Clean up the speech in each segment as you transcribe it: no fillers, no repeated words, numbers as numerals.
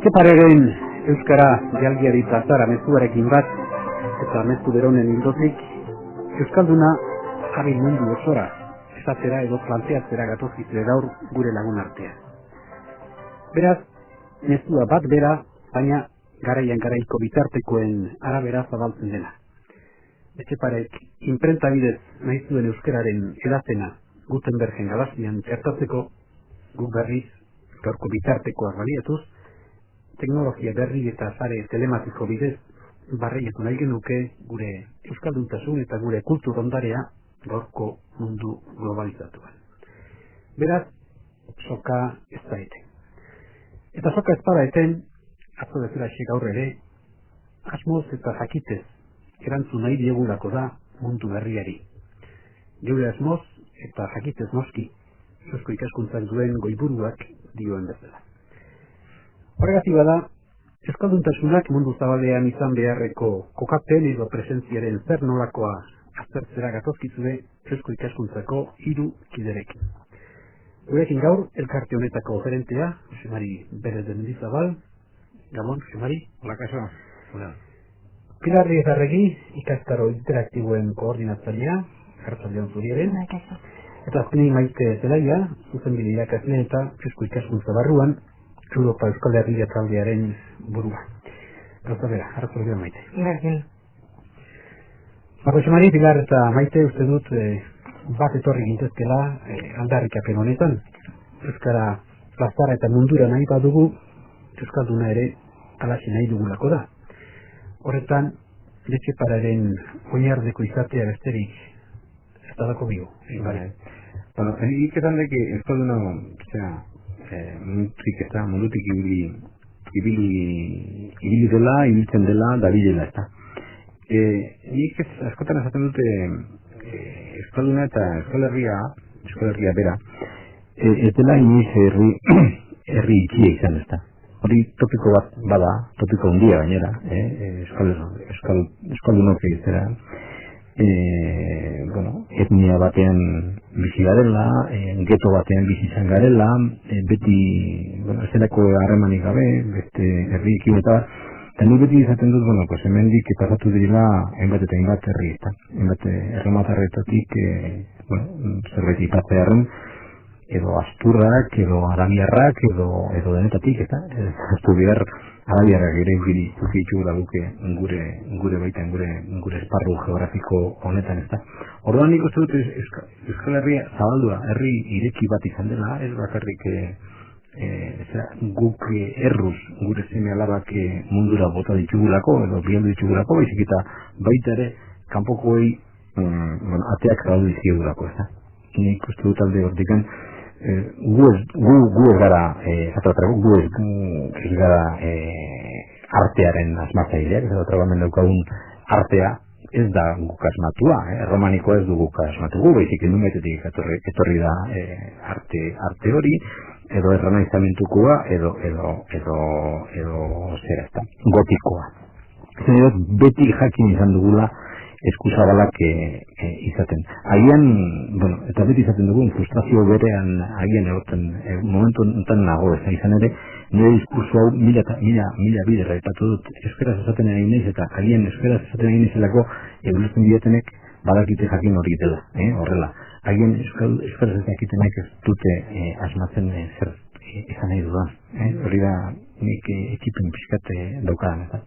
Etxepareren euskara jalgiari plazara mezuarekin bat, eta mezu beronen ildotik, euskalduna jarri mundu osora, esatera edo planteatzera gatozkitzea gaur gure lagun artean. Beraz, mezua bat bera, baina garaian garaiko bitartekoen arabera zabaltzen dena. Etxeparek imprenta bidez nahi zuen euskararen edazena Gutenbergen galaxian txertatzeko, guk berriz, gaurko bitartekoa baliatuz, teknologia berri eta sare telematiko bidez barreiatu nahi genuke gure euskalduntasun eta gure kultur ondarea gaurko mundu globalizatuan. Beraz, soka ez da eten. Eta soka ez bada eten, atzo bezala gaur ere, asmoz eta jakitez erantzun nahi diegulako da mundu berriari. Geure asmoz eta jakitez noski, eusko ikaskuntzak duen goiburuak dioen bezala. Horregatik bada, euskalduntasunak mundu zabalean izan beharreko kokapen edo presentziaren zer nolakoa aztertzera gatozkizue eusko ikaskuntzako 3 kiderekin. Gurekin gaur, elkarte honetako gerentea, Jose Mari Berez de Mendizabal. Gabon, Jose Mari. Hola, kaso. Hola. Pilar Riezarregi, ikastaro interaktiboen koordinatzailea, Arratsaldeon zuri ere. Eta azkenik Maite Zelaia, zuzenbide irakasle eta eusko ikaskuntza barruan, Europa Euskal Herria taldearen burua. Gauza bera, Arratsaldeon Maite. Berdin. Jose Mari, Pilar eta Maite, uste dut bat etorri gintezkela aldarrikapen honetan. Euskara plazara eta mundura nahi badugu, euskalduna ere alaxe nahi dugulako da. Horretan, Etxepararen oinarrizko izatea besterik ez dako bigo. Bueno, iketan deke euskalduna, mundutik ibili dela, ibiltzen dela, dabilela, ez da. Nik askotan esaten dute euskalduna eta Euskal Herria bera, ez dela inoiz herri itxia izan, ez da. Hori topiko bat bada, topiko handia gainera, euskaldunok egizera, etnia batean bizi garela, geto batean bizi izan garela, beti, zelako harremanik gabe, beste herriekin eta nik beti izaten dut, hemendik pasatu direla hainbat eta hainbat herri, hainbat erromatarretatik, zerbait ipatzearen, edo asturrak, edo arabiarrak, edo denetatik, eta ez behar arabiarrak ere ukitxugula guke gure baitan, gure esparru geografiko honetan, ez da. Orduan nik uste dut Euskal Herria zabaldua, herri ireki bat izan dela, ez bakarrik guk erruz gure seme alabak mundura bota ditugulako, edo bialdu ditugulako, baizik eta baita ere kanpokoei ateak zabaldu dizkiegulako, ez da. Nik uste dut alde hortikan, gu ez gara artearen asmatzaileak, ez da hemen daukagun artea ez da guk asmatua, romanikoa ez du guk asmatugu, baizik numetetik etorri da arte hori, edo erranaizamentukoa, edo zera ez da, gotikoa. Beti jakin izan dugula eskuzabalak izaten. Agian, eta beti izaten dugun, frustrazio berean agian egoten, momentu enten nago ez izan ere, nire diskurso hau mila bider aipatu dut, euskaraz esaten egin naiz, eta agian euskaraz esaten egin naizelako eguletzen dietenek badakite jakin hori dela, horrela. Agian euskaraz ez dakitenek ez dute asmatzen zer izan nahi dudan. Hori da nik ekipen pixkat daukadan, eta.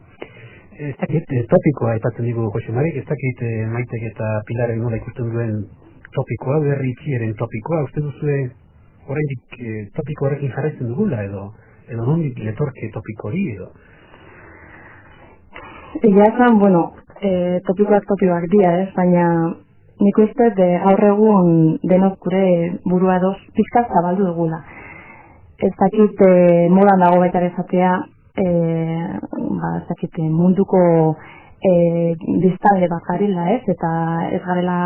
Ez dakit topikoa aipatzen digu Jose Marik, ez dakit Maitek eta Pilaren nola ikusten duen topikoa, berri itxieren topikoa, uste duzue oraindik topiko horrekin jarraitzen dugula edo nondik letorke topiko hori edo? Egia esan, topikoak dira, baina nik uste gaur egun denok gure burua pizkat zabaldu dugula. Ez dakit modan dago baita esatea, munduko biztanle bat garela, eta ez garela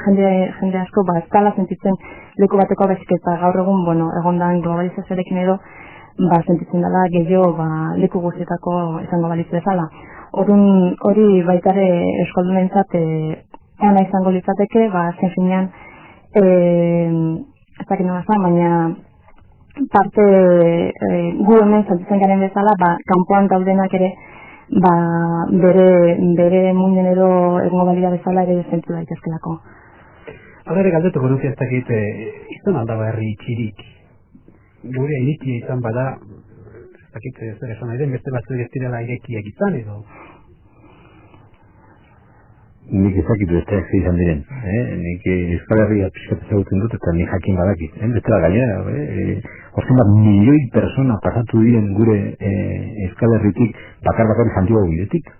jende asko eskala sentitzen leku bateko baizik eta gaur egun, egondan globalizazioarekin edo sentitzen dela gehiago leku guztietako izango balitz bezala. Hori baitare euskaldunentzat ona izango litzateke, azken finean ez dakit nola baina parte gu hemen sentitzen garen bezala, kanpoan daudenak ere bere munden edo egongo balira bezala ere sentitu daitezkelako. Hala ere galdetuko nuke ez dakit izan aldaba herri txirik. Gure initia izan bada, ez dakit zer esan nahi den, beste batzu ez direla irekiak izan edo. Nik ezakitu besteak izan diren. Nik Euskal Herria pixkat ezagutzen dut eta nik jakin badakit. Bestela gainera, horzen bat milioi persona pasatu diren gure Euskal Herritik bakar Santiago bidetik.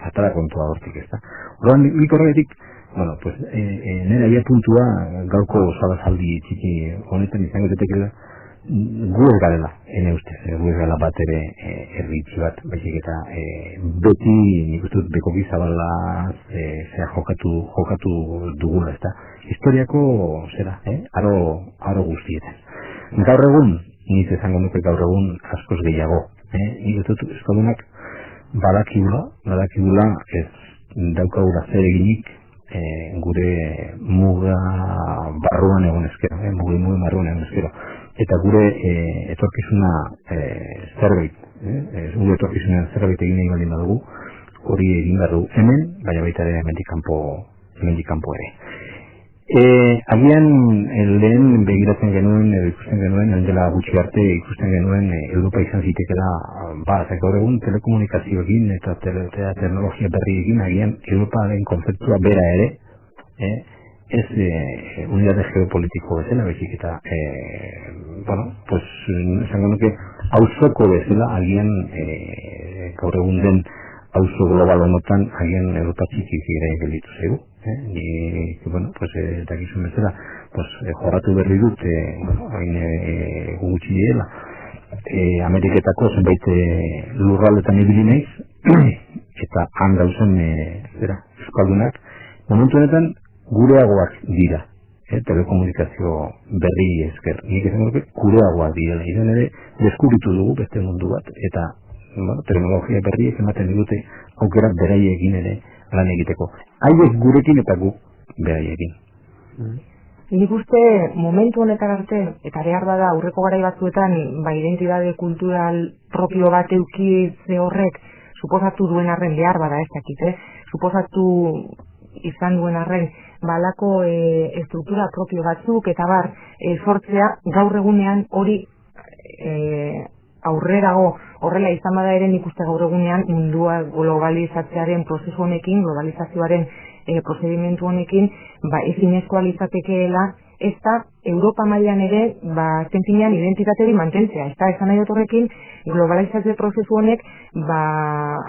Atara kontua hortik ez da. Horren nik horretik, bueno, pues, nera ia puntua gaurko salazaldi txiki honetan izango detekela gu ez garela, ene ustez, gu ez garela bat ere erritzi bat, baizik eta beti nik uste dut bekoki zabalaz zera jokatu dugula, ez da. Historiako zera, aro guztietan. Gaur egun, nik esango nuke gaur egun askoz gehiago, nik uste dut euskaldunak badakigula ez daukagula zer eginik gure muga barruan egon ezkero, muga barruan egon ezkero. Eta gure etorkizuna zerbait, gure etorkizunean zerbait egin nahi baldin badugu, hori egin behar du hemen, baina baita ere hemendik kanpo ere. Agian lehen begiratzen genuen, edo ikusten genuen, dela gutxi arte ikusten genuen Europa izan zitekela, gaur egun telekomunikazioekin eta teknologia berriekin, agian Europaren kontzeptua bera ere, ez unidade geopolitiko bezala, baizik eta, pues, esango nuke, auzoko bezala, agian gaur egun den auzo global honotan, agian Europa txikiz ere gelditu zaigu. Pues, dakizun bezala, pues, jorratu berri dut, hain gutxi direla, Ameriketako zenbait lurraldetan ibili naiz, eta han dauzen euskaldunak, momentu honetan gureagoak dira, telekomunikazio berri esker. Nik esan duke gureagoak dira, izan ere deskubritu dugu beste mundu bat, eta teknologia berriek ematen digute aukera beraiekin ere lan egiteko. Haiek gurekin eta gu beraiekin. Nik uste momentu honetan arte, eta behar bada aurreko garai batzuetan, identitate kultural propio bat eukitze horrek suposatu duen arren behar bada ez dakit, suposatu izan duen arren balako estruktura propio batzuk eta bar sortzea gaur egunean hori aurrerago horrela izan bada ere nik uste gaur egunean mundua globalizatzearen prozesu honekin, globalizazioaren prozedimentu honekin, ezinezkoa litzatekeela, ez da Europa mailan ere, zenfinean identitateri mantentzea. Ez da, esan nahi dut horrekin, globalizazio prozesu honek,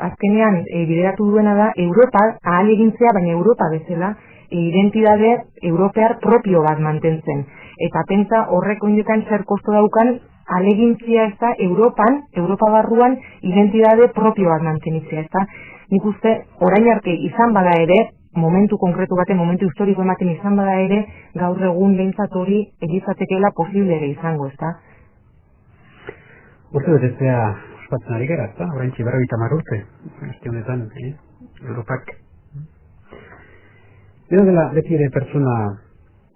azkenean bideratu duena da, Europa ahal egintzea, baina Europa bezala, identitate europear propio bat mantentzen. Eta pentsa horreko indikan zer kosto daukan, alegintzia ez da Europa barruan identitate propio bat mantenitzea, ez da. Nik uste, orain arte izan bada ere, momentu konkretu baten, momentu historiko ematen izan bada ere, gaur egun behintzat hori egizatekeela posible ere izango, ez da. Urte betetzea ospatzen ari gara, ez da? Orain txiberroita marrurte, este honetan, Europak. Dena dela, beti ere pertsona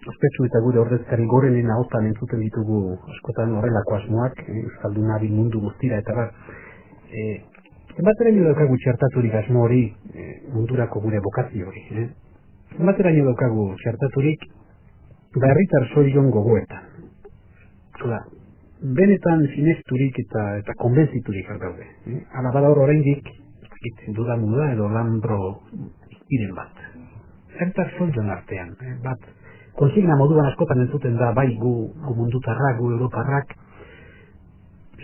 ospetsu eta gure ordezkari gorenen ahotan entzuten ditugu askotan horrelako asmoak, euskalduna mundu guztira eta bar. Zenbateraino daukagu txertaturik asmo hori mundurako gure bokazio hori. Zenbateraino daukagu txertaturik herritar zorion gogoetan. Benetan sinesturik eta konbentziturik gaude. Hala bada hor oraindik duda muda edo lambro iren bat. Herritar zorion artean, bat konsigna moduan askotan entzuten da bai gu mundutarrak, gu europarrak,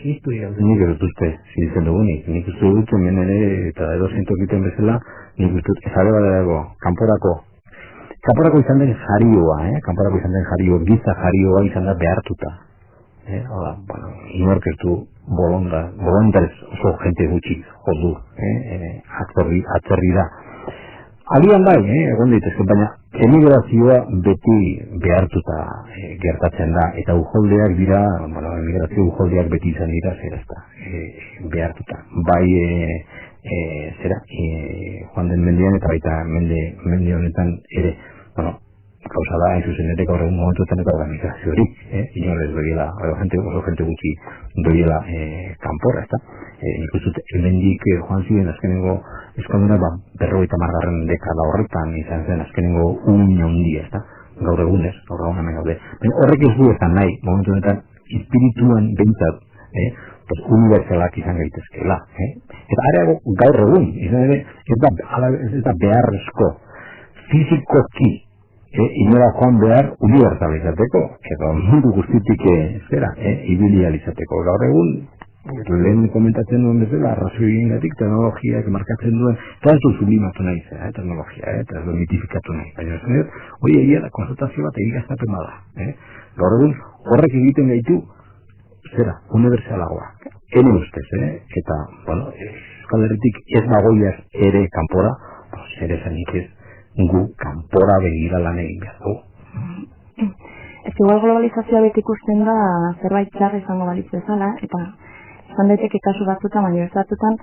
nik ez dute, sinitzen dugunik. Nik uste dut, hemen ere, eta edo zintokiten bezala, nik uste dut, ezade bat dago, kanporako izan den jarioa, giza jarioa izan da behartuta. Inork ez du bolondarez oso jente gutxi jodu, atzerri da. Alian bai, egon daitezke, baina emigrazioa beti behartuta gertatzen da, eta uholdeak dira, emigrazio uholdeak beti izan dira, behartuta. Bai, joan den mendean eta baita mende honetan ere, Gauza da, hain zuzen ere gaur egun momentuetan eta organizazio hori, inorez begiela, oso jente gutxi begiela kanpora, ezta? Nik uste dut, hemendik joan ziren azkenengo euskalduna, 50. dekada horretan izan zen azkenengo handia, ezta? Gaur egunez, gaur egun hemen gaude. Horrek ez du ezan nahi, momentu honetan, espirituan behintzat, unibertsalak izan gaitezkeela. Eta areago gaur egun, izan ere, ez da beharrezko, fizikoki, inora joan behar unibertsalizateko, edo mundu guztitik ibilializateko. Gaur egun, lehen komentatzen duen bezala, arrazoiengatik teknologiak markatzen duen, eta ez du sublimatu nahi zera, teknologia, eta ez du mitifikatu nahi. Baina ez dut, hori egia da, konsultazio bat egikaztapen bada. Gaur egun, horrek egiten gaitu, zera, unibertsalagoa. Ene ustez, eta, bueno, Euskal Herritik ez nagoiaz ere kanpora, zer esanik ez, gu kanpora begira lan egin behar du. Ez igual globalizazioa beti ikusten da zerbait txarra izango balitz bezala, eta izan daiteke kasu batzutan, baina ez batzutan,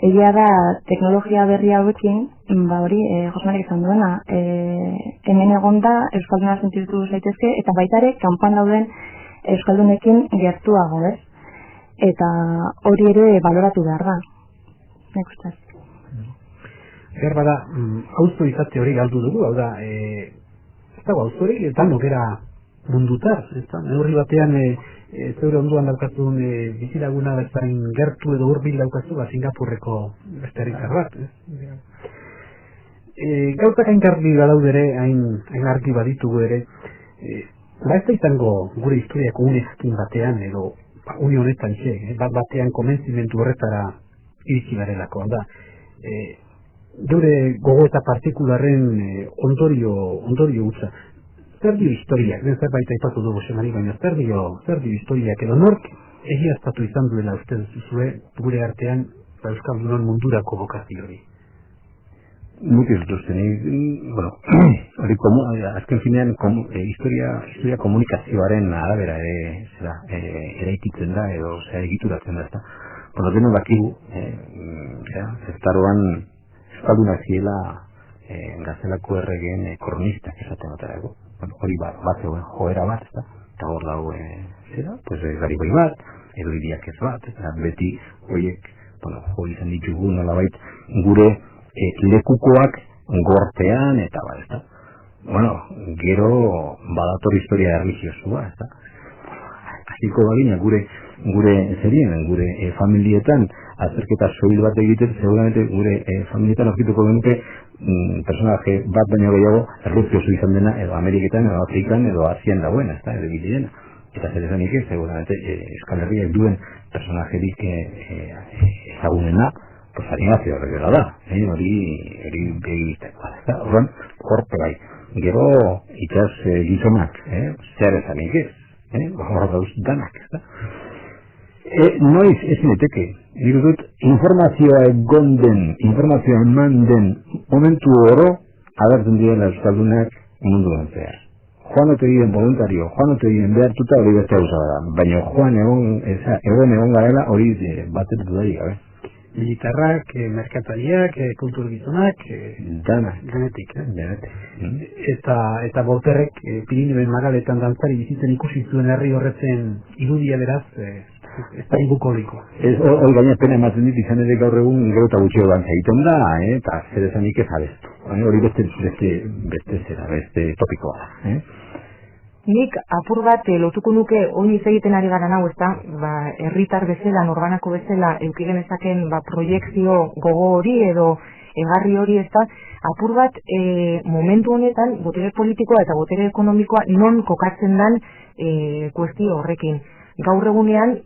egia da teknologia berri hauekin, hori, Josmarek izan duena, hemen egon da Euskalduna sentitu zaitezke, eta baita ere, kanpan dauden Euskaldunekin gertuago, ez? Eta hori ere baloratu behar da. Nik ustez. Zer bada, auzo izate hori galdu dugu, hau da, ez dago auzo hori, eta nokera mundutar, ez da, neurri batean zeure onduan daukazun bizilaguna bezain gertu edo hurbil daukazu, Singapurreko beste herritar bat, gauzak hain garbi badaudere, hain argi baditugu ere, ez da izango gure historiako une jakin batean, edo une honetan bat batean konbentzimentu horretara iritsi garelako, hau da, geure gogo eta partikularren ondorio hutsa. Zer dio historiak, zerbait aipatu dugu semari, baina zer dio historiak edo nork egiaztatu izan duela uste duzue gure artean Euskaldunon mundurako bokazio hori. Nik ez duzten, hori azken finean historia komunikazioaren arabera eraikitzen da edo egituratzen da, ezta. Bueno, deno dakigu, zestaroan Euskaldunak ziela Gazelako erregeen kronistak esaten baterako. Hori bat zegoen joera bat, eta hor dago gariboi bat, edo iriak ez bat, eta beti horiek, jo izan ditugu nolabait gure lekukoak gortean eta bat, ezta. Gero badator historia erlijiosua, ezta. Hasiko bagina gure zerien, gure familietan azterketa soil bat egiten, seguramente gure familietan aurkituko genuke personaje bat baino gehiago erlijioso izan dena, edo Ameriketan, edo Afrikan, edo Asian dagoena, ezta, edo bilidena. Eta zer esanik ez, seguramente Euskal Herriak duen personajerik ezagunena, animazio horregela da, hori begitako, ezta, horren, horpe bai. Gero, itxas gizonak, zer esanik ez, hor dauz danak, ezta. Noiz ezin eteke, dut informazioa egon den, informazioa eman den momentu oro agertzen direla Euskaldunak mundu zehar. Joan ote diren voluntario, joan ote diren behartuta hori beste hauza da, baina joan egon garela hori batetu da gabe. Militarrak, merkatariak, kulturgizonak, genetik. Eta Volterrek Pirinioen magaletan dantzari bizitzen ikusi zuen herri horretzen irudia beraz, ez da inbukoliko. Hori gaina pena ematen dit izan ere gaur egun gero eta gutxio dantza egiten da, eta zer esanik ez abestu. Hori beste topikoa da. Nik apur bat lotuko nuke oin egiten ari gara hau, ezta, herritar bezala, norbanako bezala, eukigen ezaken proiekzio gogo hori edo egarri hori, ezta, apur bat momentu honetan botere politikoa eta botere ekonomikoa non kokatzen dan kuestio horrekin. Gaur egunean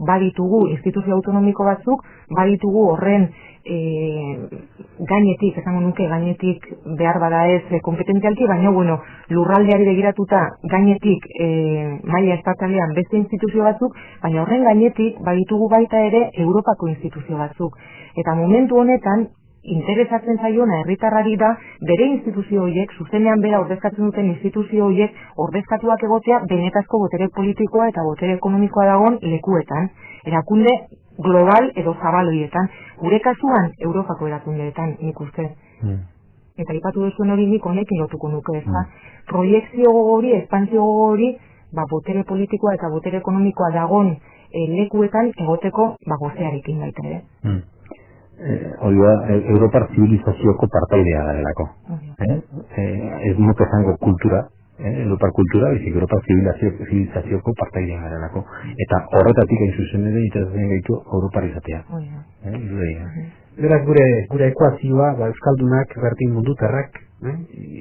baditugu instituzio autonomiko batzuk, baditugu horren gainetik, esango nuke gainetik behar bada ez kompetentzialki, baina lurraldeari begiratuta gainetik maila estatalean beste instituzio batzuk, baina horren gainetik baditugu baita ere Europako instituzio batzuk. Eta momentu honetan interesatzen zaiona herritarrari da bere instituzio horiek, zuzenean bera ordezkatzen duten instituzio horiek ordezkatuak egotea benetazko botere politikoa eta botere ekonomikoa dagoen lekuetan, erakunde global edo zabal horietan, gure kasuan Europako erakundeetan, nik uste. Eta aipatu duzuen hori nik honekin lotuko nuke, ezta? Proiekzio hori, espansio hori, botere politikoa eta botere ekonomikoa dagon lekuetan egoteko gozearekin baita ere. Hori da, Europar zivilizazioko partaidea garelako. Ez nuke zango kultura, Europar kultura, bizik Europar zivilizazioko partaidea garelako. Eta horretatik hain zuzen ere, interesatzen gaitu Europar izatea. Beraz, gure ekuazioa, Euskaldunak, berdin mundutarrak,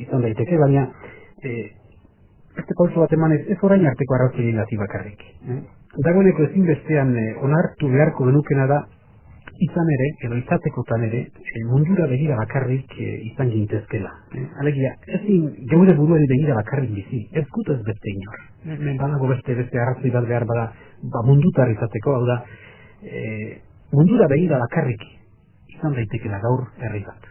izan daiteke, baina beste pauso bat emanez, ez orain arteko arrazoi lati bakarrik. Dagoeneko ezinbestean onartu beharko genukena da, izan ere, edo izatekotan ere, mundura begira bakarrik izan gintezkela. Alegia, ezin geure buruari begira bakarrik bizi, ez gut ez beste inor. Badago beste arrazoi bat behar bada mundutar izateko, hau da, mundura begira bakarrik izan daitekela gaur herri bat.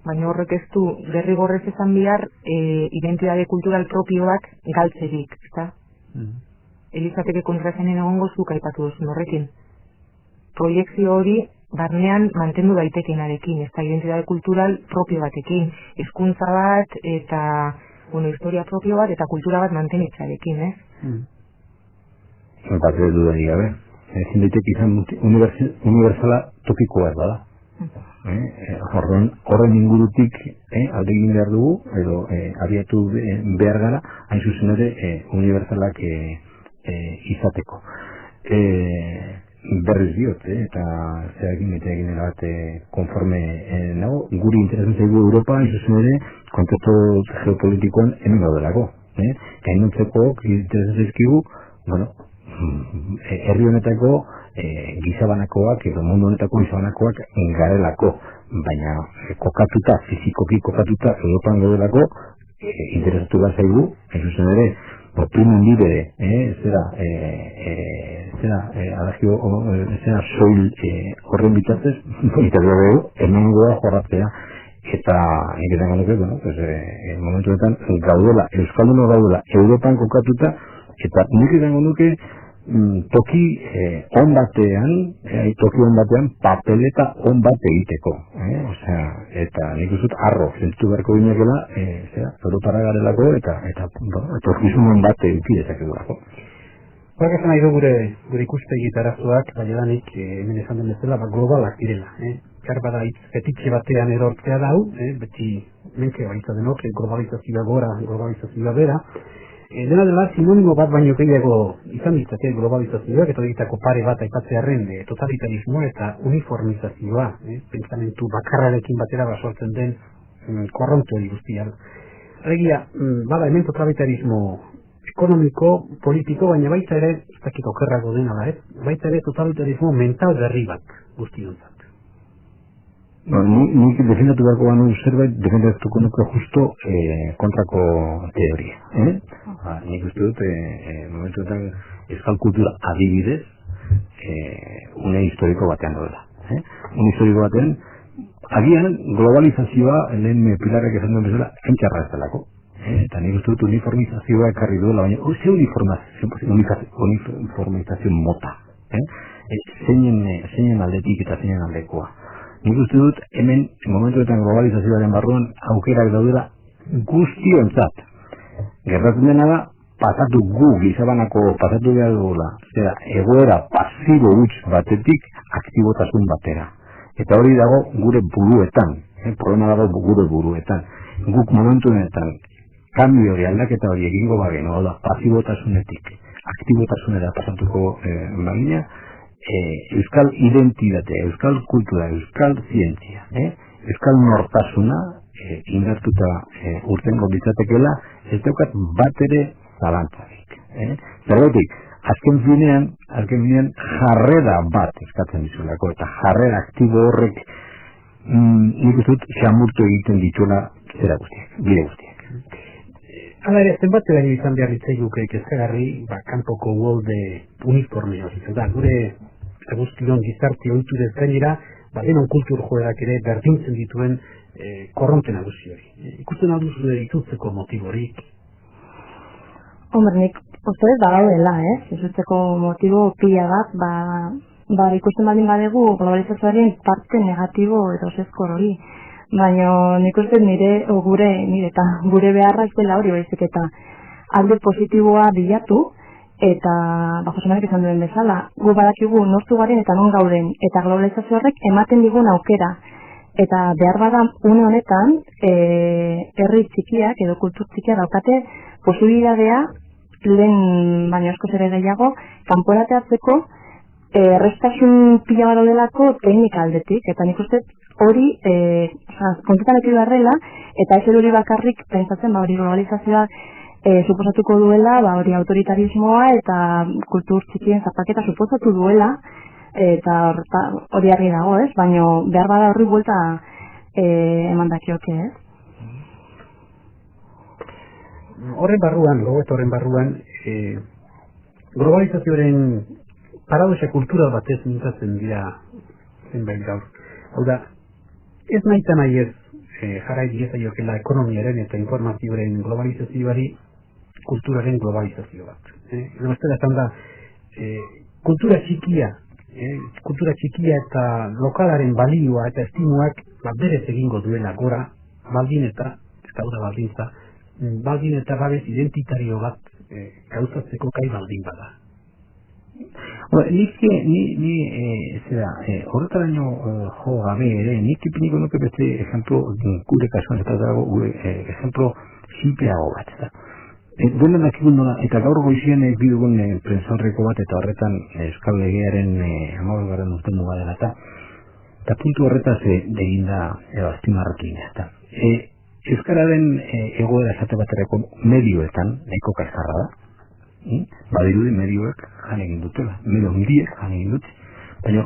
Baina horrek ez du derrigorrez esan bihar identitate kultural propioak galtzerik, ezta? Elizateke kontrazenen egongo zuk aipatu duzun horrekin. Proiekzio hori barnean mantendu daitekenarekin, ez da identitate kultural propio batekin, hizkuntza bat eta historia propio bat eta kultura bat mantenitzarekin, ez? Bat ez dudarik gabe. Ezin daiteke izan universala tokiko bat bada. Horren ingurutik alde egin behar dugu, edo abiatu behar gara, hain zuzen ere universalak izateko. Berriz diot, eta zerakin eta egin bat konforme nago, guri interesan zaigu Europa, hain zuzen ere, kontekstu geopolitikoan hemen gaudelako. Gainontzeko interesan zaizkigu, herri honetako gizabanakoak edo mundu honetako gizabanakoak garelako, baina kokatuta, fizikoki kokatuta Europan gaudelako, interesatu behar zaigu, hain zuzen ere, opinion libre, zera soil horren bitartez, politatea dugu, hemengoa jorratzea, eta egiten ganuke, momentuetan gaudela, Euskalduna gaudela, Europan kokatuta, eta nik egiten ganuke, toki on batean papeleta on bat egiteko, eta nik uzut arro zentu beharko ginekela, Europara garelako eta etorkizun on bat egitezak edurako. Horrek esan nahi du gure ikuspegi eta arazoak, baiadanik hemen esan den bezala, globalak direla. Garbada hitz fetitxe batean erortzea dau, beti menke baita denok, globalizazioa gora, globalizazioa bera, dena dela sinonimo bat baino gehiago izan ditzake globalizazioak eta egitako pare bat aipatzearren totalitarismoa eta uniformizazioa, pentsamentu bakarrarekin batera basortzen den korrontu hori guztia. Alegia, bada hemen totalitarismo ekonomiko, politiko, baina baita ere, ez dakit okerrago dena da, baita ere totalitarismo mental berri bat guztionzat. Nik defendatu beharko banu zerbait, defendatuko nuke justo kontrako teoria. Nik uste dut, momentuetan euskal kultura adibidez, une historiko batean daudela. Une historiko batean, agian globalizazioa, lehen pilarrak esan duen bezala, entxarra ez delako. Eta nik uste dut uniformizazioa ekarri duela, baina ze uniformizazio mota. Zeinen aldetik eta zeinen aldekoa. Nik uste dut, hemen, momentuetan globalizazioaren barruan, aukerak daudela guztiontzat. Gertatzen dena da, pasatu gizabanako pasatu behar dugula, egoera pasibo huts batetik, aktibotasun batera. Eta hori dago gure buruetan, problema dago gure buruetan. Guk momentuetan, kambio hori aldaketa hori egingo bageno, hau da, pasibotasunetik, aktibotasunera pasatuko bagina, euskal identitatea, euskal kultura, euskal zientzia, euskal nortasuna indartuta urtengo ditzatekela, ez daukat bat ere zalantzarik. Zergatik, azken finean jarrera bat eskatzen dizulako, eta jarrera aktibo horrek nik uste dut xamurtu egiten dituela zera guztiak, bide guztiak. Hala ere, zenbat baino izan behar ditzaiguke kezkagarri, kanpoko uolde uniforme hori, da, gure guztion gizarte ohiturez gainera, denon kultur joerak ere berdintzen dituen korronte nagusi hori. Ikusten alduzu ditutzeko motiborik? Hombre, nik uste dut badaudela, ikutzeko motibo pila bat, ikusten baldin badegu globalizazioaren parte negatibo edo zezkor hori. baina nik uste nire eta gure beharra ez dela hori baizik eta alde positiboa bilatu, eta Jose Manek esan duen bezala, gu badakigu nortu garen eta non gauden, eta globalizazio horrek ematen digun aukera. Eta behar bada une honetan, herri txikiak edo kultur txikiak daukate posibilitatea lehen baino askoz ere gehiago kanporateatzeko errestasun pila bat daudelako teknika aldetik, eta nik uste hori kontutan eki beharrela, eta ez hori bakarrik pentsatzen hori globalizazioa suposatuko duela, hori autoritarismoa eta kultur txikien zapaketa suposatu duela, eta hori argi dago, ez? Baina behar bada horri buelta eman dakioke, ez? Horren barruan, globalizazioaren paradoxa kultural batez mintzatzen dira zenbait gaur. Hau da, ez nahi ez jarrai diezaiokela ekonomiaren eta informazioaren globalizazioari kulturaren globalizazio bat. Bestela esan da, kultura txikia eta lokalaren balioa eta estimuak berez egingo duela gora, baldin eta babes identitario bat gauzatzeko kai baldin bada. Horretaraino jo gabe ere, nik ipiniko nuke beste ejemplo, gure kasuan eta dago ejemplo simpleago bat. Duen dakigun nola, eta gaur goizien bidugun prensaurreko bat eta horretan Euskal Legearen 15. urte muga dela eta puntu horretaz deginda azpimarratu ina. Euskararen egoera esate baterako medioetan, nahiko kaskarra da, badirudi medioek jan egin dutela, medio hundiek jan egin dute, baina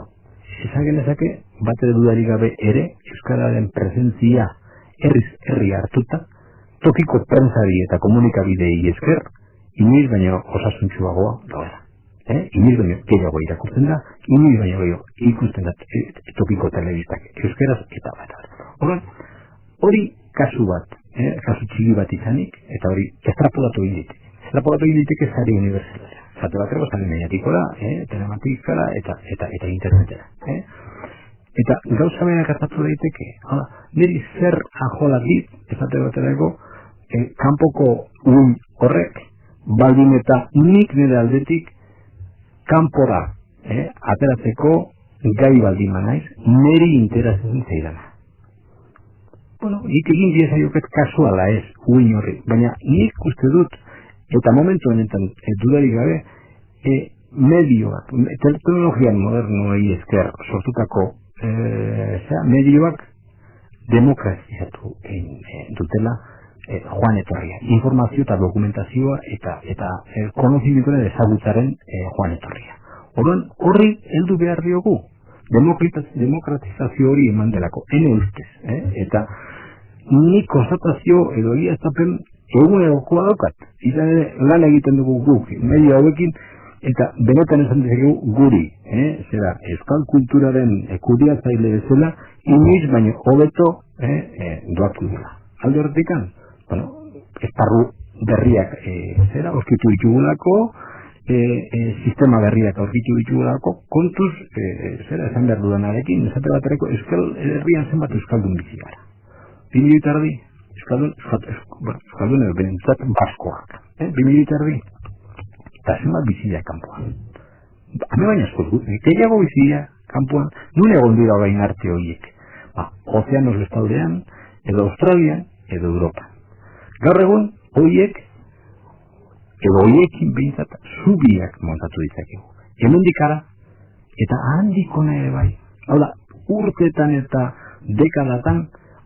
esan genezake bat ere dudari gabe ere Euskararen presentzia herri hartuta, tokiko pentsari eta komunikabidei esker, inoiz baino osasuntsuagoa dagoela. Inoiz baino gehiago irakurtzen da, inoiz baino gehiago ikusten da tokiko telebistak euskeraz eta bat. Hori kasu bat, kasu txiki bat izanik, eta hori estrapolatu egin diteke sari unibertsalera. Zate baterako sari mediatikora, telematikara eta internetera. Eta gauza bera gertatu daiteke, niri zer ajola dit, ezate baterako, kanpoko horrek, baldin eta nik nire aldetik kanpora ateratzeko gai baldin manaiz, niri interesatzen zaidana. Nik egin diezaioket kasuala ez, uin horri, baina nik uste dut, eta momentu honetan dudari gabe, medioak, teknologian modernoei esker sortutako medioak demokratizatu dutela joan etorria. Informazio eta dokumentazioa eta konozimentuaren ezagutzaren joan etorria. Horri heldu behar diogu, demokratizazio hori eman delako, ene ustez, eta nik konstatazio edo egiaztapen egunerokoa daukat. Izan ere lan egiten dugu guk, medio hauekin, eta benetan esan dezakegu guri, euskal kulturaren kudeatzaile bezala, inoiz baino hobeto doatu dela. Alde horretikan, esparru berriak aurkitu ditugulako, sistema berriak aurkitu ditugulako, kontuz, esan behar dudanarekin, esate baterako euskal herrian zenbat euskaldun bizi gara. 2000 erdi, euskaldun bentzat baskoak. 2000 erdi, eta zenbat bizia kanpoan. Hame baina eskolgu, gehiago bizia kanpoan, nun egon dira gain arte horiek. Ozeanos bestaldean, edo Australian, edo Europa. Gaur egun, horiek, edo horiekin behintzat, zubiak montatu ditzakegu. Hemendikara, eta handikona ere bai. Hau da, urteetan eta dekadatan,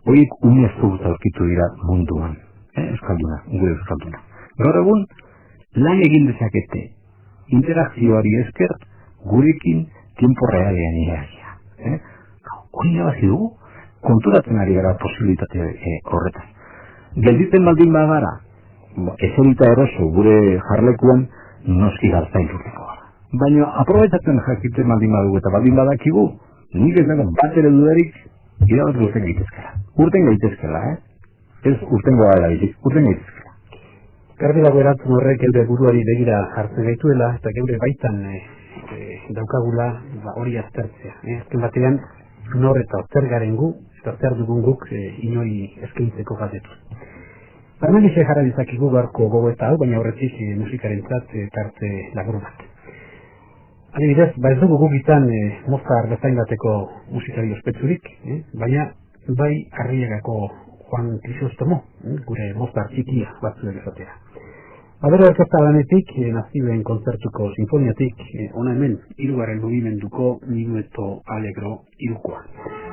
horiek umezko aurkitu dira munduan. Euskalduna, gure euskalduna. Gaur egun, lan egin dezakete interakzioari esker gurekin tiempo realean iragia. Hori nabazi dugu, konturatzen ari gara posibilitate horretan. Gelditzen baldin bagara, eserita eroso gure jarlekuan noski garzain urteko gara. Baina aprobetzatzen jakiten baldin badugu eta baldin badakigu, nik ez dago bat ere dudarik irabaz urten gaitezkela. Urten gaitezkela, ez urtengo gara bizik, urten gaitezkela. Garbi dago erantzun horrek geure buruari begira jartzen gaituela eta geure baitan daukagula hori aztertzea. Azken batean, nor eta zer garen gu eta zer dugun guk inori eskaintzeko gazetuz. Hemen jarra dizakigu gaurko gogoeta hau, baina horretik musikarentzat tarte labur bat. Adibidez, ez dugu guk izan Mozart bezain bateko musikari ospetsurik, baina bai Arriagako Juan Crisostomo, gure Mozart txikia batzuek esatea. Bero orkestra lanetik, nazioen kontzertuko sinfoniatik, ona hemen, 3. mugimenduko Minueto Allegro 3.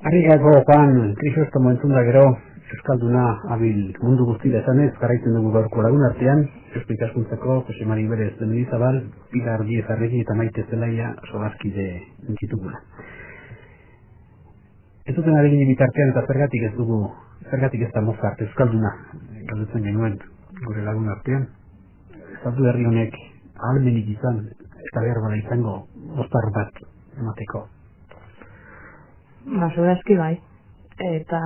Arriagako Juan Crisostomo entzunda gero, euskalduna abil mundu guztira esanez, jarraitzen dugu gaurko lagun artean, Eusko Ikaskuntzako Jose Mari Berez de Mendizabal, Pilar Diez Arregi eta Maite Zelaia solaskide ditugula. Ez duten aregin bitartean eta zergatik ez da Mozart euskalduna, galdetzen genuen gure lagun artean. Estatu herri honek ahalmenik izan, eta behar bada izango Mozart bat emateko. Segurazki bai. Eta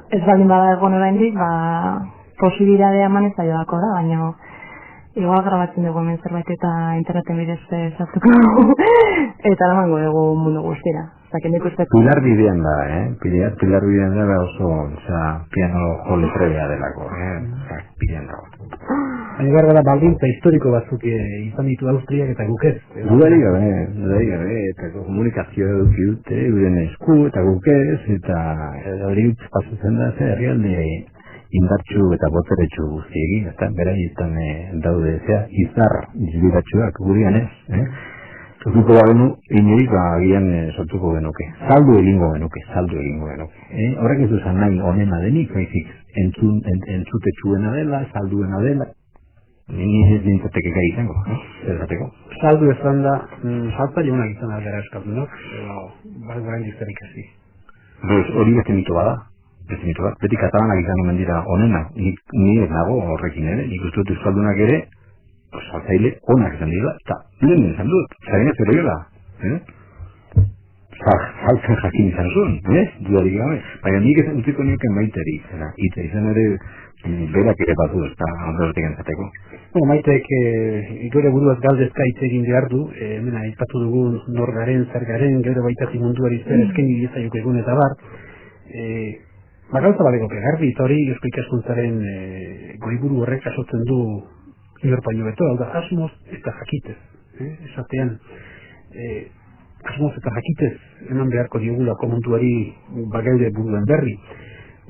ez baldin bada egon oraindik, posibilitatea eman ez zailako da, baina igual grabatzen dugu hemen zerbait eta interneten bidez sartuko dugu eta eramango dugu mundu guztira. Pilar bidean da, Pilar bidean da oso piano jole trebea delako, bidean dago. Baina behar gara baldintza historiko batzuk izan ditu Austriak eta guk ez. Dudari gabe, eta komunikazioa eduki dute, euren esku eta guk ez, eta hori pasatzen da, herrialde indartsu eta boteretsu guztiegin, eta beraietan daude, izar izbiratsuak gurian ez, Zuzuko bagenu, inoiz agian sortuko genuke. Saldu egingo genuke. Horrek ez duzan nahi onena denik, baizik entzutetsuena dela, salduena dela. Ni ez nintzateke gai izango, zergateko. Saldu esan da, saltza jaunak izan aldera eskaldunok, bat garen dizterik ezi. Hori beste mito bada. Beti katalanak izan omen dira onena. Ni ez nago horrekin ere, nik uste dut euskaldunak ere, saltzaile onak izan dira, eta lehen izan dut, zaren ez erregela. Saltzen jakin izan zuen, dudarik gabe. Baina nik ez utziko nioken Maiteri izena. Izan ere, berak ere batu ez da ondorotik entzateko. Maitek gure buruaz galdezka hitz egin behar du, hemen aipatu dugu nor garen, zer garen, gero baitati munduari zer eskaini diezaiok egun eta bar. Gauza badeko garbi, eta hori Eusko Ikaskuntzaren goiburu horrek jasotzen du inor baino beto, hau da, asmoz eta jakitez. Esatean, asmoz eta jakitez eman beharko diogulako munduari bageure buruen berri.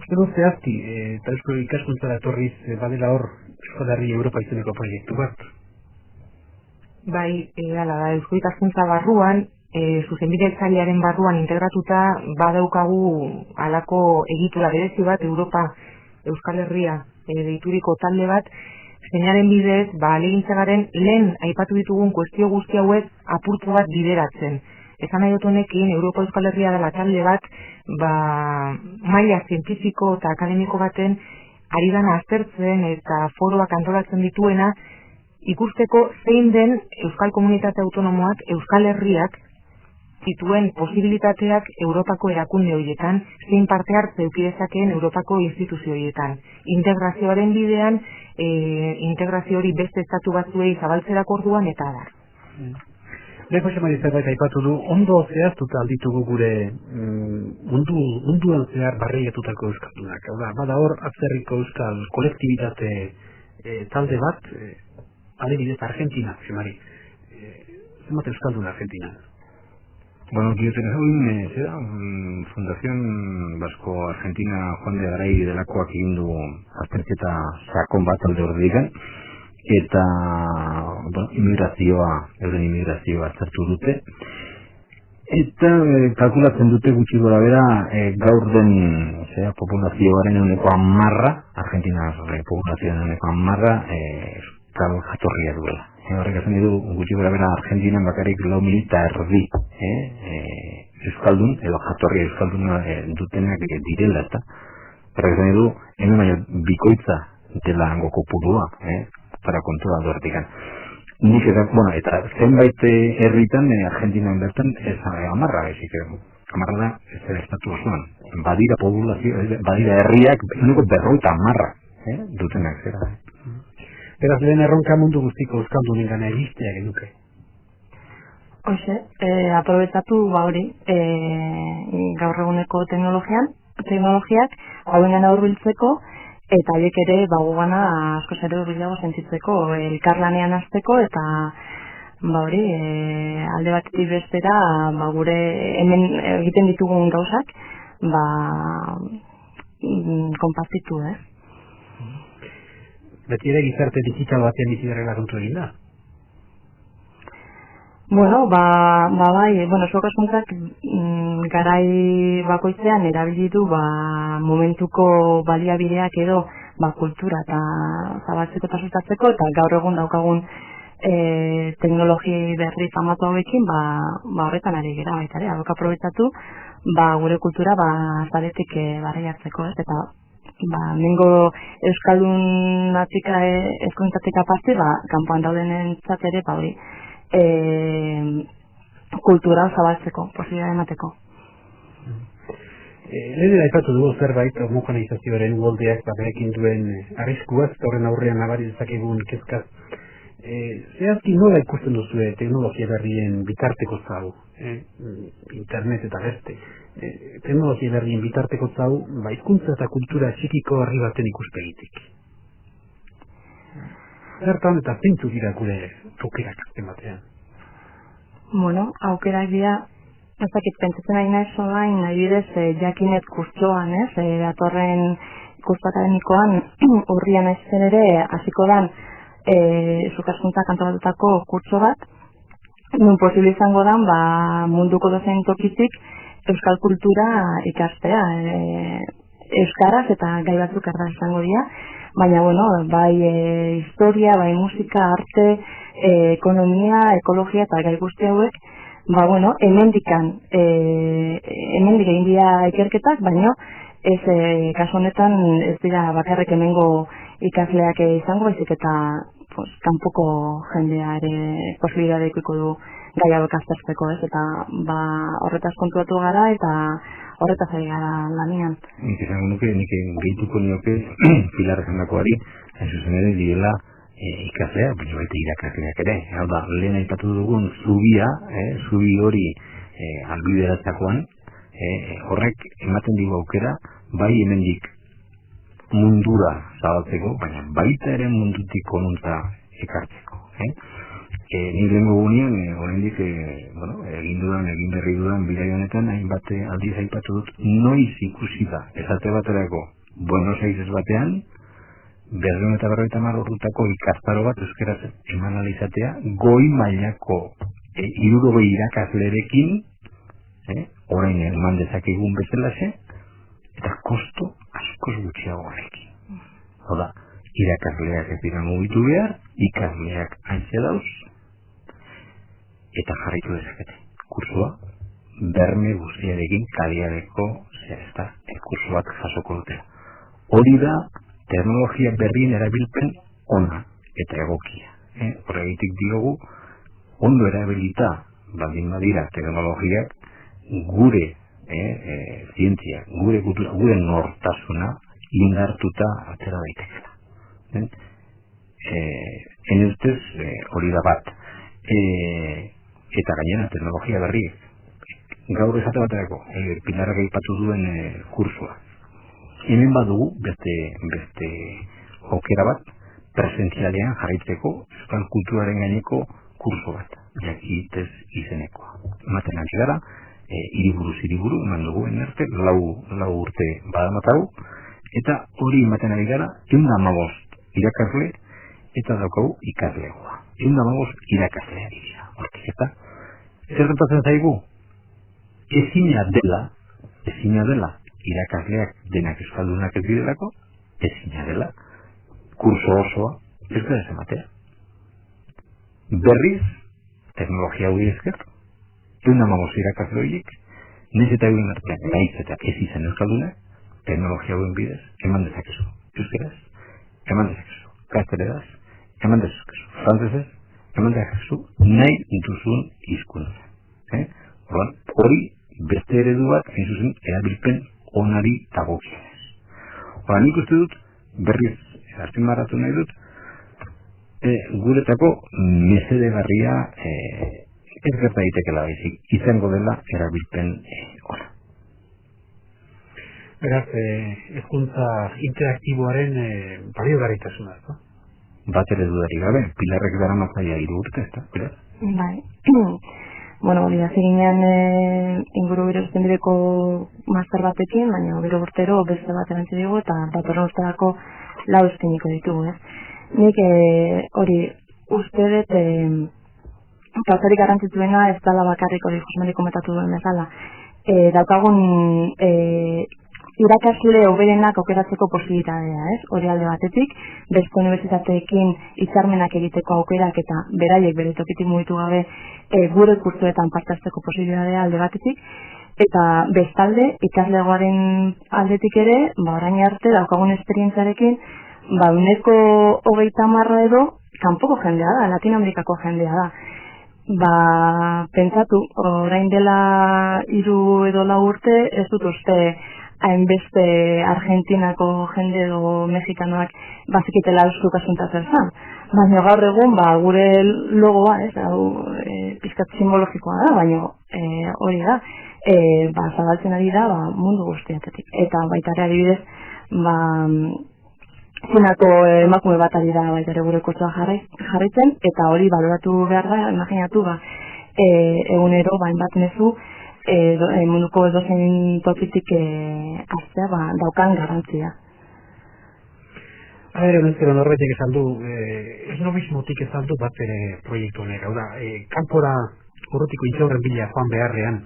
Uste dut zehazti, eta Eusko Ikaskuntzara etorriz badela hor Euskal Herri Europa izeneko proiektu bat. Bai, ala da, Eusko Ikaskuntza barruan, zuzenbide-etzailearen barruan integratuta badaukagu halako egitura berezi bat, Europa Euskal Herria deituriko talde bat, zeinaren bidez, ahalegintzagaren lehen aipatu ditugun kuestio guzti hauek apurtu bat bideratzen. Esan nahi dut honekin, Europa Euskal Herria dela talde bat, maila zientifiko eta akademiko baten ari dana aztertzen eta foroak antolatzen dituena, ikusteko zein den Euskal Komunitate Autonomoak, Euskal Herriak, zituen posibilitateak Europako erakunde horietan, zein parte hartze eukidezakeen Europako instituzio horietan. Integrazioaren bidean, integrazio hori beste estatu batzuei zabaltzerako orduan eta da. Lehen Jose Mari zerbait aipatu du, ondo zehaztuta alditugu gure munduan zehar barreiatutako euskaldunak. Bada hor, atzerriko euskal kolektibitate talde bat, adibidez Argentina, Jose Mari. Zenbat euskaldun Argentina? Bueno, dioten hauin, Fundación Vasco Argentina Juan de Garay delakoak egin du azterketa sakon bat alde horregan, eta euren immigrazioa aztertu dute, eta kalkulatzen dute gutxi gora bera gaur den populazioaren ehuneko 10%, Argentina populazioaren ehuneko 10% euskal jatorria duela. Horrek esan du gutxi gora bera Argentinan bakarrik 4,5 milioi euskaldun, edo jatorria euskalduna dutenak direla, eta horrek esan du hemen baino bikoitza dela hango kopurua, para kontua duertikan. Nik eta zenbait herritan Argentinan bertan ez 10%, ezik 10% da ez da estatu osoan. Badira populazio, badira herriak ehuneko 50% dutenak zera. Beraz, lehen erronka mundu guztiko euskaldunen gana egistea genuke. Hoxe, aprobetatu hori, gaur eguneko teknologiak hauen gana hurbiltzeko, eta horiek ere gugana asko zer hurbilago sentitzeko, elkarlanean hasteko, eta hori, alde batetik bestera, gure hemen egiten ditugun gauzak, konpartitu, Beti ere gizarte digital batean bizi garela kontu egin da? Bai, Eusko Ikaskuntzak garai bakoitzean erabili du momentuko baliabideak edo kultura eta zabaltzeko eta sustatzeko, eta gaur egun daukagun teknologi berri famatu hauekin horretan ari gara baita ere, hauek aprobetxatu gure kultura zaretik barri hartzeko, eta mengo euskaldunatik eskuntzatik aparte, kanpoan daudenentzat ere hori kultura zabaltzeko, posibilitatea emateko. Lehen aipatu dugu zerbait homogeneizazioaren moldeak berekin duen arriskuaz, horren aurrean nabari dezakegun kezkaz. Zehazki nola ikusten duzue teknologia berrien bitarteko zau, internet eta beste. Teknologia berrien bitarteko zau, hizkuntza eta kultura txikiko herri baten ikuspegitik. Zertan eta zeintzu dira gure aukerak azken batean? Bueno, aukerak dira, ez dakit pentsatzen ari naiz orain, adibidez, jakinet kurtsoan, datorren kurtso akademikoan, urrian ezten ere, hasiko dan, zukaskuntza kantoratutako kurtso bat, nun posible izango dan, munduko dozein tokitik, euskal kultura ikastea, euskaraz eta gai batzuk erraz izango dira, baina, bueno, bai historia, bai musika, arte, ekonomia, ekologia eta gai guzti hauek, bueno, hemendik egin dira ikerketak, baina ez kasu honetan ez dira bakarrik hemengo ikasleak izango, baizik eta kanpoko jendea ere posibilitatea edukiko du gai hauek aztertzeko, eta horretaz kontuatu gara eta horretaz ari gara lanean. Nik esango nuke, nik gehituko nioke Pilar esandakoari, hain zuzen ere direla ikaslea, baina baita irakasleak ere. Hau da, lehen aipatu dugun zubia, zubi hori albideratzakoan, horrek ematen digu aukera, bai hemendik mundura zabaltzeko, baina baita ere mundutik onuntza ekartzeko. Ni lehenko gunean, oraindik egin berri dudan bidai honetan, hainbat aldiz aipatu dut, noiz ikusi da, esate baterako, Buenos Aires batean, 250 ordutako ikastaro bat euskaraz eman alizatea, goi mailako 60 irakaslerekin, orain eman dezakegun bezalaxe, eta kosto askoz gutxiagoarekin. Hau da, irakasleak ez dira mugitu behar, ikasleak haintze dauz, eta jarraitu dezakete. Kursua, berme guztiarekin kaliadeko kursu bat jasoko dutela. Hori da, teknologia berrien erabilpen ona eta egokia. Horregitik diogu, ondo erabilita baldin badira teknologiak gure zientzia, gure kultura, gure nortasuna indartuta atera daitekela. Ustez hori da bat. Eta gainera teknologia berriek. Gaur esate baterako, Pilarrak aipatu duen kursua. Hemen badugu beste aukera bat, presentzialean jarraitzeko euskal kulturaren gaineko kurso bat, jakitez izenekoa. Ematen ari gara, hiriburu, eman dugu enerte, lau urte badamatagu, eta hori ematen ari gara, 115 irakasle, eta daukagu ikaslegoa. 115 irakasle ari dira. Hortik eta, zer gertatzen zaigu? Ezina dela, irakasleak denak euskaldunak ez direlako, ezina dela, kurso osoa euskaraz ematea. Berriz, teknologia hori esker, 115 irakasle horiek, nahiz eta egin artean, nahiz eta ez izan euskaldunak, teknologia horien bidez, eman dezakezu. Euskaraz, eman dezakezu. Gazteleraz, eman dezakezu. Frantzesez, eman dezakezu, nahi duzun hizkuntza. Hori, beste eredu bat, hain zuzen, erabilpen onari dagokionez. Nik uste dut, berriz, azpimarratu nahi dut, guretako mesedegarria ez gerta daitekela baizik, izango dela erabilpen ona. Beraz, hezkuntza interaktiboaren baliogarritasuna, ez da? Bat ere dudari gabe, Pilarrek dara mazaia 3 urte, ez da? Pilar? Bai. Bueno, hori da, ziginean inguru bero zenbideko master batekin, baina bero urtero beste bat erantzi dugu eta datorren urterako 4 eskeniko ditugu, ez? Nik hori uste dut gauzarik garrantzitsuena ez dala bakarrik hori Josmari komentatu duen bezala. Daukagun irakasle hoberenak aukeratzeko posibilitatea, ez? Hori alde batetik, beste unibertsitateekin hitzarmenak egiteko aukerak eta beraiek bere tokitik mugitu gabe gure kurtsoetan parte hartzeko posibilitatea alde batetik, eta bestalde ikaslegoaren aldetik ere, orain arte daukagun esperientziarekin, 30% edo kanpoko jendea da, Latinoamerikako jendea da. Pentsatu, orain dela 3 edo 4 urte, ez dut uste hainbeste Argentinako jende edo Mexikanoak bazikitela euskuk asuntatzen zan. Baina gaur egun, gure logoa, pizkat simbologikoa da, baina hori da, zabaltzen ari da mundu guztiatetik. Eta baita ere adibidez, Txinako emakume bat ari da baita ere gure kurtsoa jarraitzen, eta hori baloratu behar da, imaginatu, egunero, hainbat mezu, munduko edozein tokitik hartzea, daukan garantzia. A ber, honetzero norbaitek esan du, esnobismotik esan du bat ere proiektu honek, hau da, kanpora urrutiko itxaurren bila joan beharrean,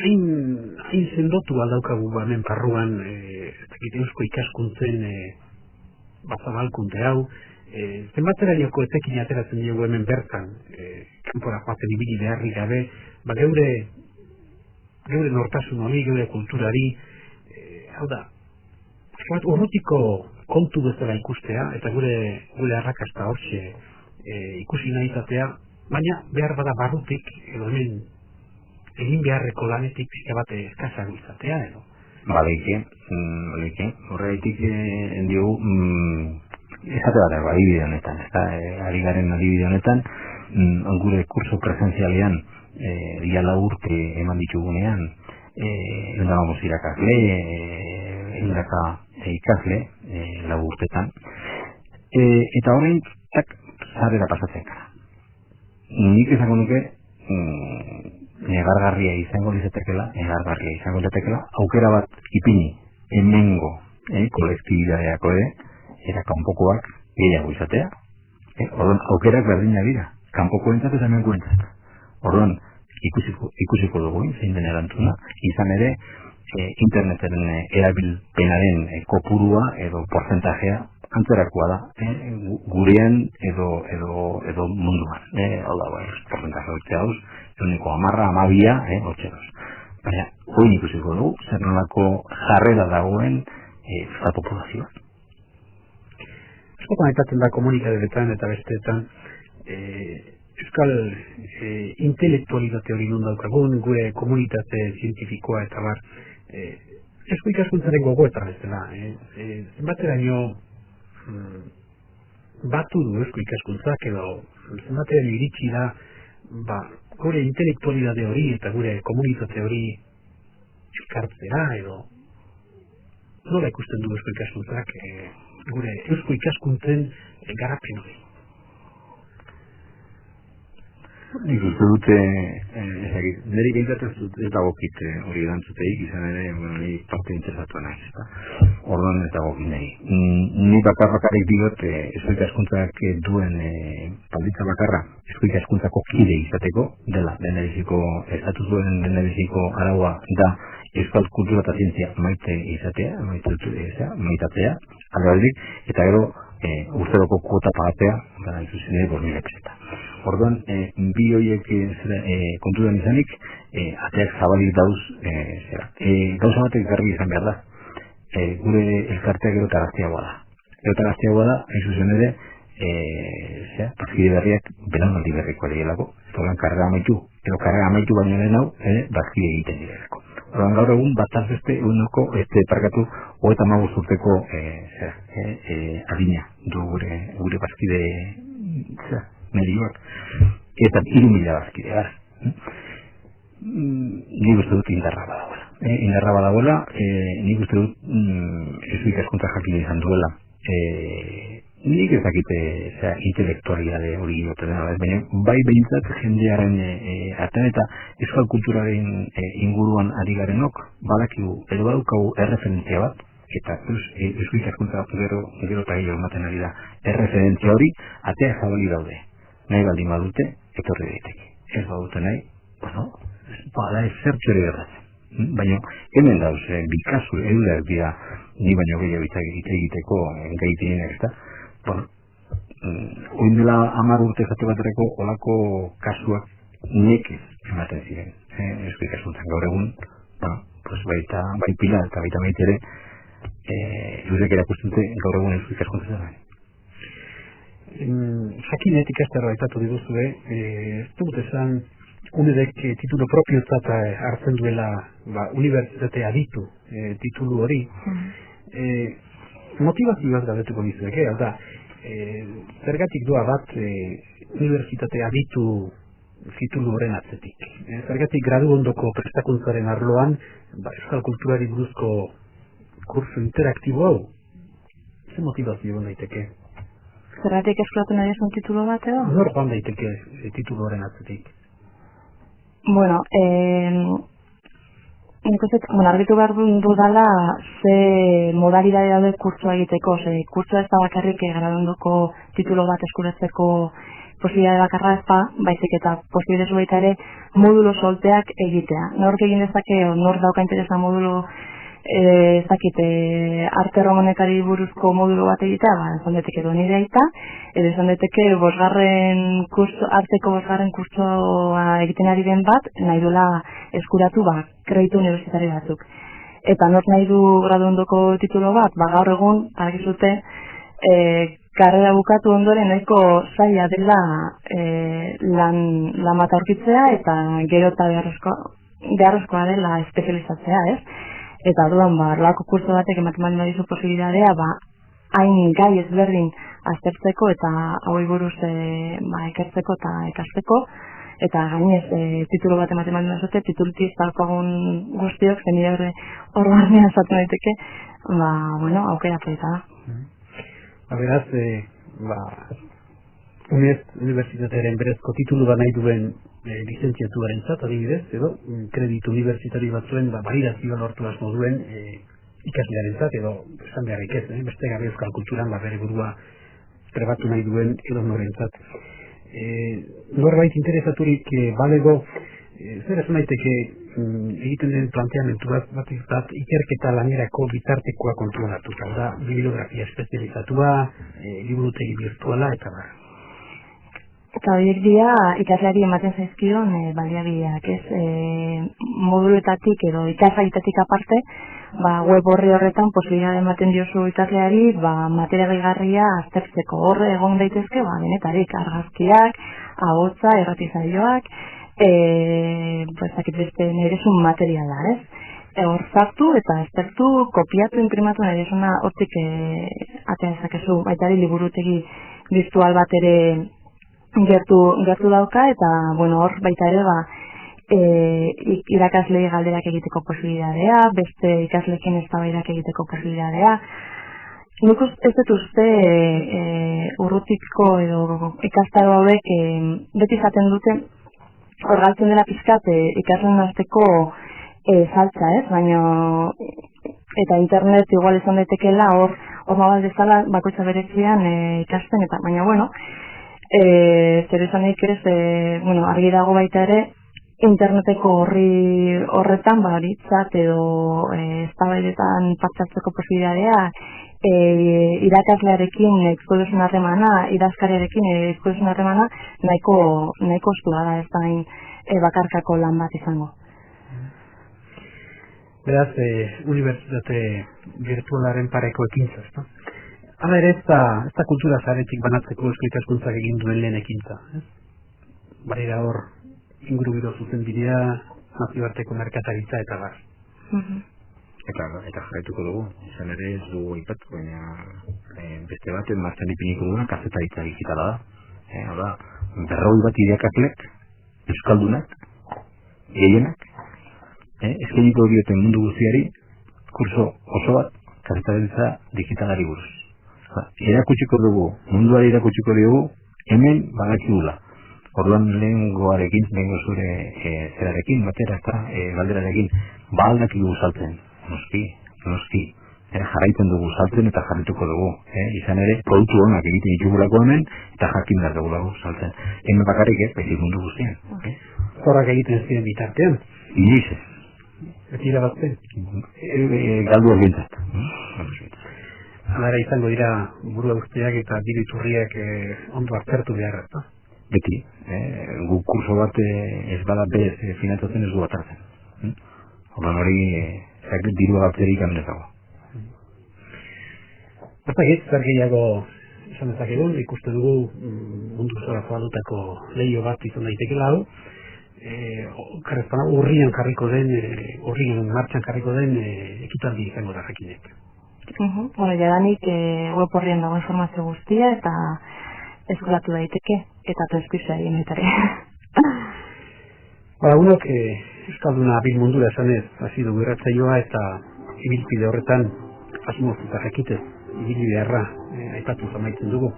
hain sendotu aldaukagu hemen parruan, eusko ikaskuntzen zabalkunte hau, zenbaterainoko etekin ateratzen diogu hemen bertan, kanpora joaten ibili beharrik gabe, geure nortasun hori, geure kulturari, hau da, urrutiko kontu bezala ikustea, eta gure arrakasta hortxe ikusi nahi izatea, baina behar bada barrutik, edo hemen egin beharreko lanetik pixka bat eskasago izatea, edo? Baleike, horreitik diogu, esate bat dago adibide honetan, ari garen adibide honetan, gure kurso presenzialean, dia 4 urte eman ditugunean, eundamamos irakasle, eundaka ikasle, 4 urtetan, eta horrein, zarera pasatzen gara. Nik esango nuke, negargarria izango lizatekela, aukera bat ipini, hemengo, kolektibidadeako era kanpokoak gehiago izatea, orduan aukerak berdina dira, kanpokoentzat eta hemengoentzat. Orduan, ikusiko dugu, zein den erantzuna, izan ere, interneten erabilpenaren kopurua edo porcentajea antzerakoa da, gurean edo munduan. Hau da, porcentaje hortzea hauz, euneko 10, 12, hortzeroz. Baina, hori ikusiko dugu, zer nolako jarrera dagoen euskal populazioa. Eskotan aitatzen da komunikadeetan eta besteetan, euskal intelektualitate hori non daukagun, gure komunitate zientifikoa eta bar, eusko ikaskuntzaren gogoetan ez dela. Zenbateraino batu du eusko ikaskuntzak edo zenbateraino iritsi da, gure intelektualitate hori eta gure komunitate hori elkartzera edo nola ikusten du eusko ikaskuntzak gure eusko ikaskuntzen garapen hori. Nik uste dute, niri bintzat ez dagokit hori erantzuteik, izan ere, ni parte interesatu naiz, orduan ez dagokit nahi. Ni bakarrik diot, eusko ikaskuntzak duen baldintza bakarra, eusko ikaskuntzako kide izateko, dela, estatus duen lehendabiziko araua da, euskal kultura eta zientzia maite izatea, maitatzea, aldebaldik, eta gero, urteroko kuota pagatzea, da izuzen ere 5.000 peseta. Orduan, bi horiek kontudan izanik, ateak zabalik dauz, gauza batek garbi izan behar da. Gure elkartea gero eta gaztiagoa da. Gero eta gaztiagoa da, hain zuzen ere, bazkide berriak belaunaldi berriko ere orduan karrera amaitu, edo karrera amaitu baino lehen hau, bazkide egiten direlako. Orduan gaur egun bataz beste eguneko, parkatu, 35 urteko adina du gure bazkide medioak, eta 3.000 bazkide gara. Nik uste dut indarra badagoela, nik uste dut eusko ikaskuntza jakin izan duela. Nik ez dakite intelektualidade hori gote dena, baina bai behintzat jendearen artean eta euskal kulturaren inguruan ari garenok badakigu edo badaukagu erreferentzia bat, eta eusko ikaskuntza gero eta gehiago ematen ari da erreferentzia hori atea zabali daude. Nahi baldin badute, etorri daiteke. Ez badute nahi, bada ez zertxo ere gertatzen. Baina hemen dauz, bikazu eurak dira ni baino gehiago egiteko gaitienak ez da. Oin dela 10 urte zate baterako olako kasuak nekez ematen ziren. Eusko ikaskuntzan gaur egun, bai pila eta baita ere, eurek erakusten dute gaur egun eusko ikaskuntzan da. Jakinet ikastaro aitatu diguzue, ez dut esan UNEDek titulo propiotzat hartzen duela unibertsitate aditu titulu hori. Motivazioaz galdetuko nizueke, hau da, zergatik doa bat unibertsitate aditu titulu horren atzetik. Zergatik gradu ondoko prestakuntzaren arloan, euskal kulturari buruzko kursu interaktibo hau Ze motivazio egon daiteke? Zerratik esklatu nahi esan titulo bat edo? Nor joan daiteke titulu horren atzetik? Bueno, nik uste, argitu behar dudala ze modalidade daude kurtsoa egiteko, ze kurtsoa ez da bakarrik graduondoko titulo bat eskuratzeko posibilidade bakarra ez da, baizik eta posibilidade baita ere modulo solteak egitea. Nork egin dezake, nor dauka interesa modulo ez dakit, arte romanetari buruzko modulo bat egitea, esan deteke edo nire aita, edo esan deteke arteko bosgarren kurtsoa egiten ari den bat, nahi duela eskuratu kreditu universitari batzuk. Eta nork nahi du graduondoko titulo bat, gaur egun, argizute, karrera bukatu ondoren nahiko zaila dela lan bat aurkitzea eta gero eta beharrezkoa dela espezializatzea, ez? Eta orduan, lako kurso batek ematen baldin badizu posibilitatea, hain gai ezberdin aztertzeko eta hauei buruz ikertzeko eta ikasteko, eta gainez titulo bat ematen baldin badizute, titulutik talkoagun guztiok, zenide hor barnean zatu daiteke, aukera polita da. Beraz, unibertsitatearen berezko titulu bat nahi duen lizentziatuaren zat, adibidez, edo kreditu unibertsitari batzuen validazioa lortu asmo duen ikaslearen zat, edo esan beharrik ez, beste gabe euskal kulturan bere burua trebatu nahi duen edo noren zat. Norbait interesaturik balego, zer esan daiteke egiten den planteamentu bat ikerketa lanerako bitartekoa kontuan hartuta, da bibliografia espezializatua, liburutegi virtuala eta bar. Eta horiek dira ikasleari ematen zaizkion baliabideak, ez? Moduluetatik edo ikasgaitatik aparte, web horri horretan posibilitate ematen diozu ikasleari materia gehigarria aztertzeko. Horre egon daitezke, benetarik argazkiak, ahotsa, erratizaioak, beste nirezun materiala, ez? Hor sartu eta aztertu, kopiatu, imprimatu nirezuna hortik atea ezakezu, baitari liburutegi virtual bat ere gertu dauka, eta hor baita ere irakaslei galderak egiteko posibilitatea, beste ikasleekin eztabaidak egiteko posibilitatea. Nik ez dut uste urrutiko edo ikastaro hauek beti izaten dute hor galtzen dela pizkat ikasleen arteko saltza, ez? Baina eta internet igual izan daitekeela hor mabaldezala bakoitza berezian ikasten, eta baina zer esanik ez, argi dago baita ere, interneteko horretan, horitzat edo eztabaidetan partzatzeko posibilitatea, irakaslearekin edukiko duzun harremana, idazkariarekin edukiko duzun harremana, nahiko estua da, ez da bakarkako lan bat izango. Beraz, unibertsitate virtualaren pareko ekintza, ez da? Hala ere ez da kultura zaretik banatzeko eusko ikaskuntzak egin duen lehen ekintza. Barira hor, ingurubiro zuzen bidea, nazioarteko merkataritza eta bar. Eta jarraituko dugu, izan ere ez dugu ipatu, baina beste baten martxan ipiniko duguna kazetaritza digitala da. Hora, 40 bat irakaslek, euskaldunak, gehienak, eskainiko dioten mundu guztiari, kurso oso bat, kazetaritza digitalari buruz. Erakutsiko dugu, munduari erakutsiko dugu, hemen badakigula. Orduan lehengoarekin, lehengo zure zerarekin, batera eta galderarekin, aldakigu saltzen, noski, jarraitzen dugu saltzen eta jarrituko dugu. Izan ere, produktu honak egiten ditugulako hemen, eta jakin behar dugulako saltzen. Hemen bakarrik ez, baizik mundu guztien. Zorrak egiten ziren bitartean? Inoiz ez. Ez irabazten? Galdu egintzat. Hala izango dira burua usteak eta diru iturriak ondo aztertu behar, ez da? Beti, gu kurso bat ez bada bez finantzatzen ez du bat hartzen. Horren hori, diru agatzerik hemen ez dago. Zer gehiago esan dezakegun, ikuste dugu mundu zora zabaldutako lehio bat izan daitekela hau, urrian martxan jarriko den ekitaldi izango da jakinek. Jadanik web horrien dago informazio guztia eta eskolatu daiteke eta transkripzioa egin baita ere. Unok euskalduna bil mundura esanez hasi dugu irratsaioa eta ibilpide horretan asmoz eta jakitez ibili beharra aipatu amaitzen dugu.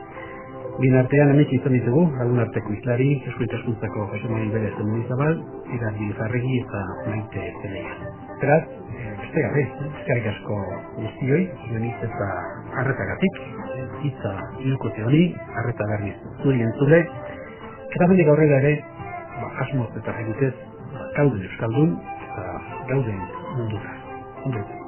Bien artean ametsi izan ditugu, lagun arteko izlari, eskuitaskuntzako Jose Mari Berez Munizabal, Irar Bilizarregi eta Maite Zelega. Beraz, beste gabe, eskerrik asko guztioi, ioniz eta arretagatik, hitza hirukote honi, arreta berriz zuri entzule, eta bendik aurrera ere, asmoz eta egitez, gauden euskaldun eta gauden mundura. Ondo.